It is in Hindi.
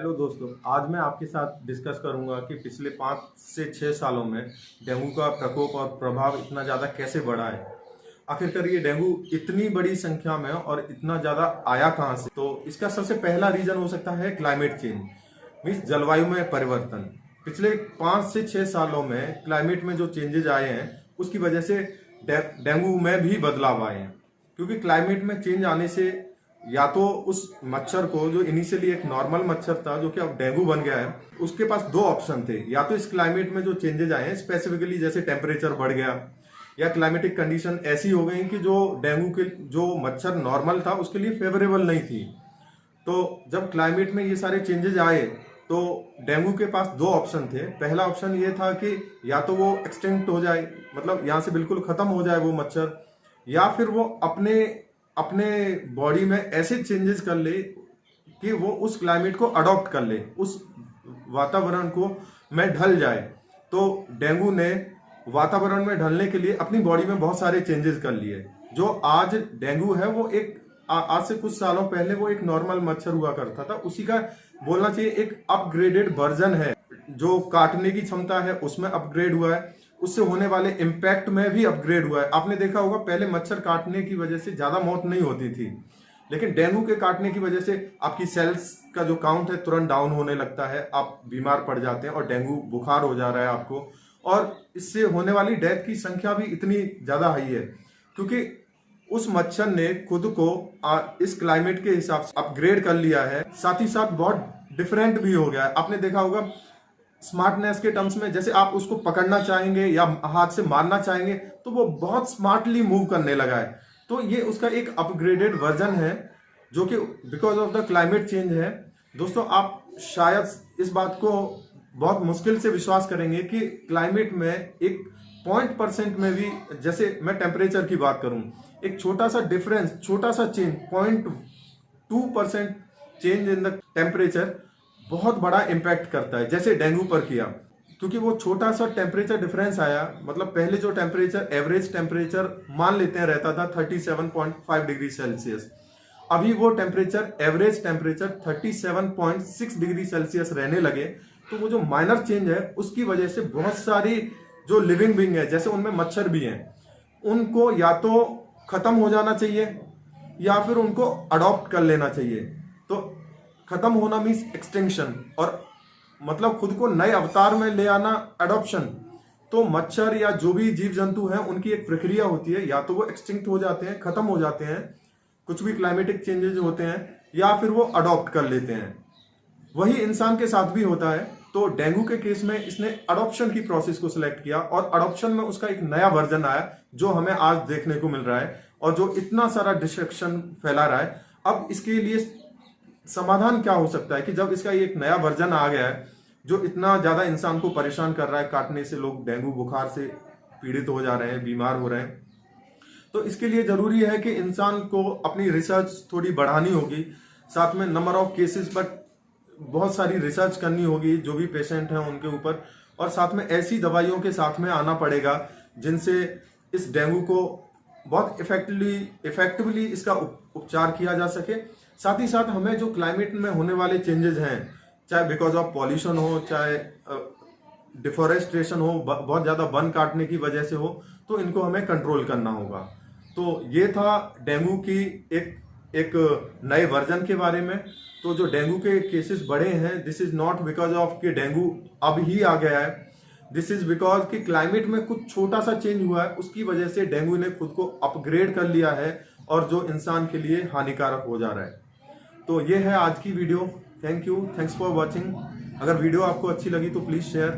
हेलो दोस्तों, आज मैं आपके साथ डिस्कस करूंगा कि पिछले 5 से 6 सालों में डेंगू का प्रकोप और प्रभाव इतना ज़्यादा कैसे बढ़ा है। आखिरकार ये डेंगू इतनी बड़ी संख्या में और इतना ज़्यादा आया कहाँ से। तो इसका सबसे पहला रीज़न हो सकता है क्लाइमेट चेंज, मीन्स जलवायु में परिवर्तन। पिछले 5 से 6 सालों में क्लाइमेट में जो चेंजेज आए हैं उसकी वजह से डेंगू में भी बदलाव आए हैं। क्योंकि क्लाइमेट में चेंज आने से या तो उस मच्छर को, जो इनिशियली एक नॉर्मल मच्छर था जो कि अब डेंगू बन गया है, उसके पास दो ऑप्शन थे। या तो इस क्लाइमेट में जो चेंजेज आए हैं स्पेसिफिकली, जैसे टेम्परेचर बढ़ गया या क्लाइमेटिक कंडीशन ऐसी हो गई कि जो डेंगू के जो मच्छर नॉर्मल था उसके लिए फेवरेबल नहीं थी। तो जब क्लाइमेट में ये सारे चेंजेज आए तो डेंगू के पास दो ऑप्शन थे। पहला ऑप्शन ये था कि या तो वो एक्सटिंक्ट हो जाए, मतलब यहाँ से बिल्कुल खत्म हो जाए वो मच्छर, या फिर वो अपने बॉडी में ऐसे चेंजेस कर ले कि वो उस क्लाइमेट को अडॉप्ट कर ले, उस वातावरण को में ढल जाए। तो डेंगू ने वातावरण में ढलने के लिए अपनी बॉडी में बहुत सारे चेंजेस कर लिए। जो आज डेंगू है वो एक आज से कुछ सालों पहले वो एक नॉर्मल मच्छर हुआ करता था, उसी का बोलना चाहिए एक अपग्रेडेड वर्जन है। जो काटने की क्षमता है उसमें अपग्रेड हुआ है, उससे होने वाले इम्पैक्ट में भी अपग्रेड हुआ है। आपने देखा होगा पहले मच्छर काटने की वजह से ज्यादा मौत नहीं होती थी, लेकिन डेंगू के काटने की वजह से आपकी सेल्स का जो काउंट है तुरंत डाउन होने लगता है, आप बीमार पड़ जाते हैं और डेंगू बुखार हो जा रहा है आपको। और इससे होने वाली डेथ की संख्या भी इतनी ज्यादा हाई है क्योंकि उस मच्छर ने खुद को इस क्लाइमेट के हिसाब से अपग्रेड कर लिया है, साथ ही साथ बहुत डिफरेंट भी हो गया है। आपने देखा होगा स्मार्टनेस के टर्म्स में, जैसे आप उसको पकड़ना चाहेंगे या हाथ से मारना चाहेंगे तो वो बहुत स्मार्टली मूव करने लगा है। तो ये उसका एक अपग्रेडेड वर्जन है जो कि because of the climate change है। दोस्तों, आप शायद इस बात को बहुत मुश्किल से विश्वास करेंगे कि क्लाइमेट में एक 0.% में भी, जैसे मैं टेम्परेचर की बात करूं, एक छोटा सा डिफरेंस, छोटा सा change, 0.2% change in the temperature बहुत बड़ा इम्पैक्ट करता है, जैसे डेंगू पर किया। क्योंकि वो छोटा सा टेम्परेचर डिफरेंस आया, मतलब पहले जो टेम्परेचर, एवरेज टेम्परेचर मान लेते हैं रहता था 37.5 डिग्री सेल्सियस, अभी वो temperature, average temperature 37.6 degree Celsius रहने लगे। तो वो जो माइनर चेंज है उसकी वजह से बहुत सारी जो लिविंग बीइंग है, जैसे उनमें मच्छर भी हैं, उनको या तो खत्म हो जाना चाहिए या फिर उनको अडॉप्ट कर लेना चाहिए। तो खत्म होना मीन्स एक्सटिंक्शन, और मतलब खुद को नए अवतार में ले आना अडॉप्शन। तो मच्छर या जो भी जीव जंतु हैं उनकी एक प्रक्रिया होती है, या तो वो एक्सटिंक्ट हो जाते हैं, खत्म हो जाते हैं, कुछ भी क्लाइमेटिक चेंजेस होते हैं, या फिर वो अडॉप्ट कर लेते हैं। वही इंसान के साथ भी होता है। तो डेंगू के केस में इसने अडॉप्शन की प्रोसेस को सिलेक्ट किया और अडॉप्शन में उसका एक नया वर्जन आया जो हमें आज देखने को मिल रहा है और जो इतना सारा डिस्ट्रक्शन फैला रहा है। अब इसके लिए समाधान क्या हो सकता है कि जब इसका एक नया वर्जन आ गया है जो इतना ज्यादा इंसान को परेशान कर रहा है, काटने से लोग डेंगू बुखार से पीड़ित हो जा रहे हैं, बीमार हो रहे हैं, तो इसके लिए जरूरी है कि इंसान को अपनी रिसर्च थोड़ी बढ़ानी होगी। साथ में नंबर ऑफ केसेस पर बहुत सारी रिसर्च करनी होगी जो भी पेशेंट हैं उनके ऊपर, और साथ में ऐसी दवाइयों के साथ में आना पड़ेगा जिनसे इस डेंगू को बहुत इफेक्टिवली इसका उपचार किया जा सके। साथ ही साथ हमें जो क्लाइमेट में होने वाले चेंजेस हैं, चाहे बिकॉज ऑफ पॉल्यूशन हो, चाहे डिफोरेस्टेशन हो, बहुत ज्यादा वन काटने की वजह से हो, तो इनको हमें कंट्रोल करना होगा। तो ये था डेंगू की एक नए वर्जन के बारे में। तो जो डेंगू के केसेस बढ़े हैं, this is not because of कि डेंगू अब ही आ गया है, दिस इज बिकॉज कि क्लाइमेट में कुछ छोटा सा चेंज हुआ है, उसकी वजह से डेंगू ने खुद को अपग्रेड कर लिया है और जो इंसान के लिए हानिकारक हो जा रहा है। तो ये है आज की video. Thank you, thanks for watching. अगर वीडियो आपको अच्छी लगी तो प्लीज शेयर,